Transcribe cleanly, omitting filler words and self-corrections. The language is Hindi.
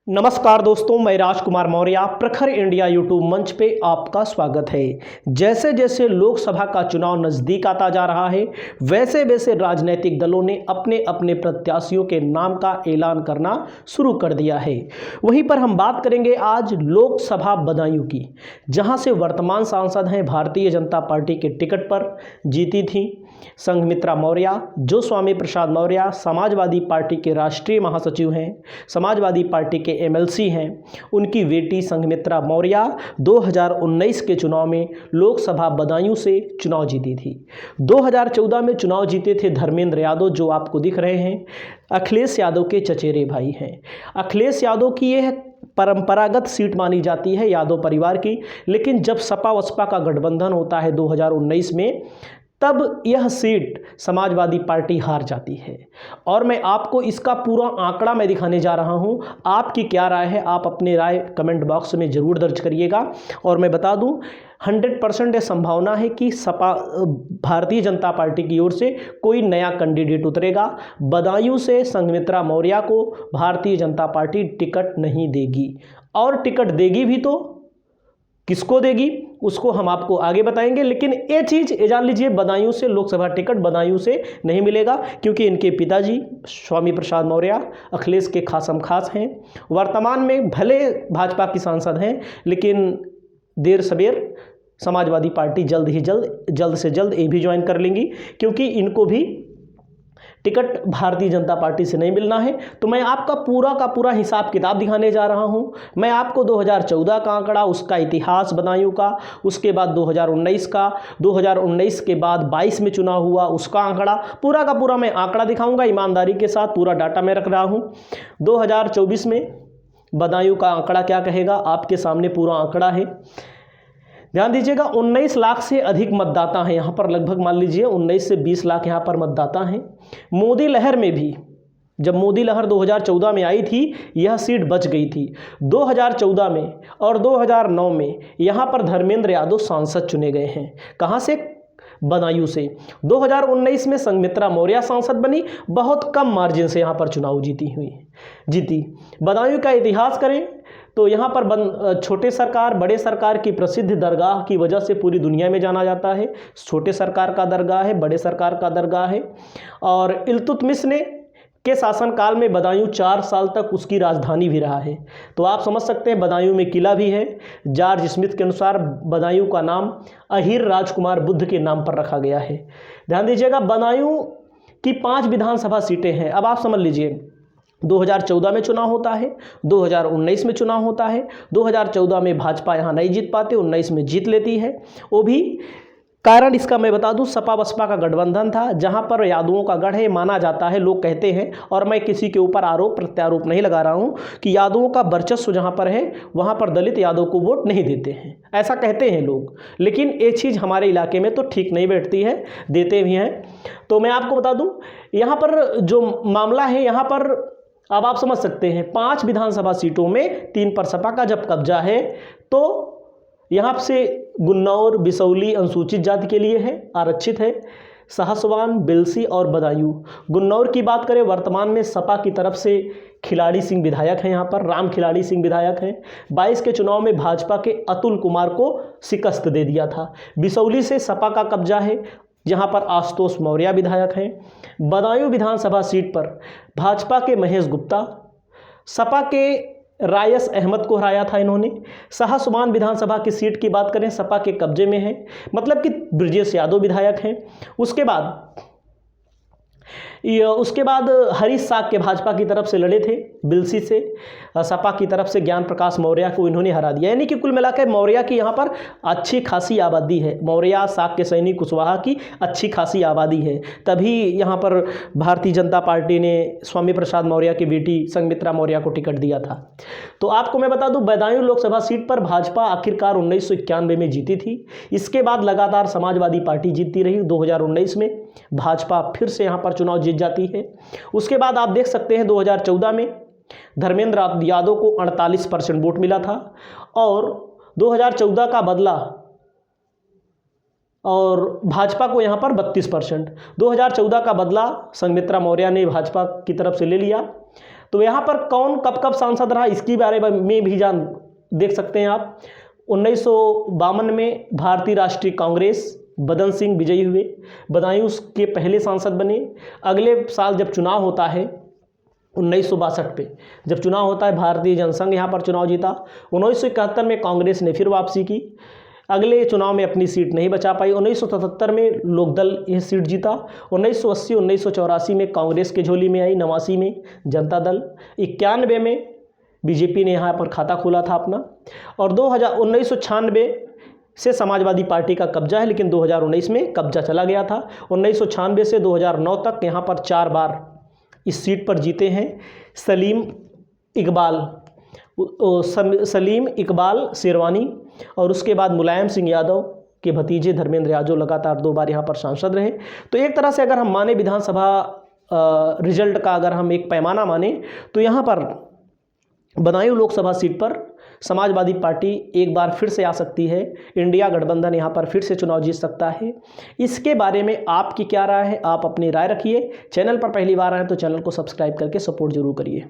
नमस्कार दोस्तों, मैं राजकुमार मौर्य प्रखर इंडिया यूट्यूब मंच पे आपका स्वागत है। जैसे जैसे लोकसभा का चुनाव नज़दीक आता जा रहा है, वैसे वैसे राजनीतिक दलों ने अपने अपने प्रत्याशियों के नाम का ऐलान करना शुरू कर दिया है। वहीं पर हम बात करेंगे आज लोकसभा बदायूं की, जहां से वर्तमान सांसद हैं भारतीय जनता पार्टी के टिकट पर जीती थी संघमित्रा मौर्य, जो स्वामी प्रसाद मौर्य समाजवादी पार्टी के राष्ट्रीय महासचिव हैं, समाजवादी पार्टी के एमएलसी हैं। उनकी बेटी संघमित्रा मौर्य 2019 के चुनाव में लोकसभा बदायूं से चुनाव जीती थी। 2014 में चुनाव जीते थे धर्मेंद्र यादव, जो आपको दिख रहे हैं, अखिलेश यादव के चचेरे भाई हैं। अखिलेश यादव की यह परंपरागत सीट मानी जाती है यादव परिवार की, लेकिन जब सपा बसपा का गठबंधन होता है 2019 में, तब यह सीट समाजवादी पार्टी हार जाती है। और मैं आपको इसका पूरा आंकड़ा मैं दिखाने जा रहा हूं। आपकी क्या राय है, आप अपनी राय कमेंट बॉक्स में ज़रूर दर्ज करिएगा। और मैं बता दूं, 100% यह संभावना है कि सपा भारतीय जनता पार्टी की ओर से कोई नया कैंडिडेट उतरेगा। बदायूं से संघमित्रा मौर्य को भारतीय जनता पार्टी टिकट नहीं देगी, और टिकट देगी भी तो किसको देगी उसको हम आपको आगे बताएंगे। लेकिन ये चीज़ ये जान लीजिए, बदायूं से लोकसभा टिकट बदायूं से नहीं मिलेगा, क्योंकि इनके पिताजी स्वामी प्रसाद मौर्य अखिलेश के खासम खास हैं। वर्तमान में भले भाजपा की सांसद हैं, लेकिन देर सवेर समाजवादी पार्टी जल्द से जल्द ये भी ज्वाइन कर लेंगी, क्योंकि इनको भी टिकट भारतीय जनता पार्टी से नहीं मिलना है। तो मैं आपका पूरा का पूरा हिसाब किताब दिखाने जा रहा हूं। मैं आपको 2014 का आंकड़ा, उसका इतिहास बदायूं का, उसके बाद 2019 का, 2019 के बाद 22 में चुनाव हुआ उसका आंकड़ा, पूरा का पूरा मैं आंकड़ा दिखाऊंगा। ईमानदारी के साथ पूरा डाटा मैं रख रहा हूं। 2024 में बदायूं का आंकड़ा क्या कहेगा, आपके सामने पूरा आंकड़ा है। ध्यान दीजिएगा, 19 लाख से अधिक मतदाता हैं यहाँ पर, लगभग मान लीजिए 19 से 20 लाख यहाँ पर मतदाता हैं। मोदी लहर में भी, जब मोदी लहर 2014 में आई थी, यह सीट बच गई थी। 2014 में और 2009 में यहाँ पर धर्मेंद्र यादव सांसद चुने गए हैं। कहाँ से? बदायूं से। 2019 में संघमित्रा मौर्य सांसद बनी, बहुत कम मार्जिन से यहाँ पर चुनाव जीती। बदायूं का इतिहास करें तो यहाँ पर छोटे सरकार बड़े सरकार की प्रसिद्ध दरगाह की वजह से पूरी दुनिया में जाना जाता है। छोटे सरकार का दरगाह है, बड़े सरकार का दरगाह है। और इल्तुतमिश ने के शासनकाल में बदायूं 4 साल तक उसकी राजधानी भी रहा है। तो आप समझ सकते हैं, बदायूं में किला भी है। जॉर्ज स्मिथ के अनुसार बदायूं का नाम अहीर राजकुमार बुद्ध के नाम पर रखा गया है। ध्यान दीजिएगा, बदायूं की 5 विधानसभा सीटें हैं। अब आप समझ लीजिए, 2014 में चुनाव होता है, 2019 में चुनाव होता है। 2014 में भाजपा यहाँ नहीं जीत पाते, 19 में जीत लेती है। वो भी कारण इसका मैं बता दूं, सपा बसपा का गठबंधन था, जहां पर यादवों का गढ़ है माना जाता है, लोग कहते हैं। और मैं किसी के ऊपर आरोप प्रत्यारोप नहीं लगा रहा हूं कि यादवों का वर्चस्व जहां पर है, वहां पर दलित यादव को वोट नहीं देते हैं, ऐसा कहते हैं लोग। लेकिन ये चीज़ हमारे इलाके में तो ठीक नहीं बैठती है, देते भी हैं। तो मैं आपको बता दूँ, यहाँ पर जो मामला है, यहाँ पर अब आप समझ सकते हैं, 5 विधानसभा सीटों में 3 पर सपा का जब कब्जा है, तो यहाँ से गुन्नौर बिसौली अनुसूचित जाति के लिए है, आरक्षित है। साहसवान, बिलसी और बदायूं। गुन्नौर की बात करें, वर्तमान में सपा की तरफ से खिलाड़ी सिंह विधायक हैं, यहाँ पर राम खिलाड़ी सिंह विधायक हैं। 22 के चुनाव में भाजपा के अतुल कुमार को शिकस्त दे दिया था। बिसौली से सपा का कब्जा है, जहाँ पर आशुतोष मौर्य विधायक हैं। बदायूं विधानसभा सीट पर भाजपा के महेश गुप्ता, सपा के रायस अहमद को हराया था इन्होंने। साहसवान विधानसभा की सीट की बात करें, सपा के कब्जे में है, मतलब कि ब्रजेश यादव विधायक हैं। उसके बाद हरीश साग के भाजपा की तरफ से लड़े थे बिलसी से, सपा की तरफ से ज्ञान प्रकाश मौर्य को इन्होंने हरा दिया। यानी कि कुल मिलाकर मौर्य की यहाँ पर अच्छी खासी आबादी है। मौर्य, साग के सैनी, कुशवाहा की अच्छी खासी आबादी है। तभी यहाँ पर भारतीय जनता पार्टी ने स्वामी प्रसाद मौर्य की बेटी संघमित्रा मौर्य को टिकट दिया था। तो आपको मैं बता दूं, बदायूं लोकसभा सीट पर भाजपा आखिरकार 1991 में जीती थी। इसके बाद लगातार समाजवादी पार्टी जीतती रही। 2019 में भाजपा फिर से यहाँ पर चुनाव जीत जाती है। उसके बाद आप देख सकते हैं, 2014 में धर्मेंद्र यादव को 48% वोट मिला था, और 2014 का बदला, और भाजपा को यहाँ पर 32%। 2014 का बदला संघमित्रा मौर्य ने भाजपा की तरफ से ले लिया। तो यहाँ पर कौन कब कब सांसद रहा इसकी बारे में भी जान देख सकते हैं आप। 1952 में भारतीय राष्ट्रीय कांग्रेस बदन सिंह विजयी हुए, बदायूं के पहले सांसद बने। अगले साल जब चुनाव होता है 1962 पे जब चुनाव होता है, भारतीय जनसंघ यहाँ पर चुनाव जीता। 1971 में कांग्रेस ने फिर वापसी की, अगले चुनाव में अपनी सीट नहीं बचा पाई। 1977 में लोकदल यह सीट जीता। 1980 1984 में कांग्रेस के झोली में आई, 89 में जनता दल, 91 में बीजेपी ने यहाँ पर खाता खोला था अपना, और 1996 से समाजवादी पार्टी का कब्जा है, लेकिन 2019 में कब्जा चला गया था। 1996 से 2009 तक यहाँ पर 4 बार इस सीट पर जीते हैं सलीम इकबाल शेरवानी, और उसके बाद मुलायम सिंह यादव के भतीजे धर्मेंद्र यादव लगातार 2 बार यहाँ पर सांसद रहे। तो एक तरह से अगर हम माने विधानसभा रिजल्ट का अगर हम एक पैमाना माने तो यहाँ पर बदायूं लोकसभा सीट पर समाजवादी पार्टी एक बार फिर से आ सकती है, इंडिया गठबंधन यहाँ पर फिर से चुनाव जीत सकता है। इसके बारे में आपकी क्या राय है, आप अपनी राय रखिए। चैनल पर पहली बार आए तो चैनल को सब्सक्राइब करके सपोर्ट जरूर करिए।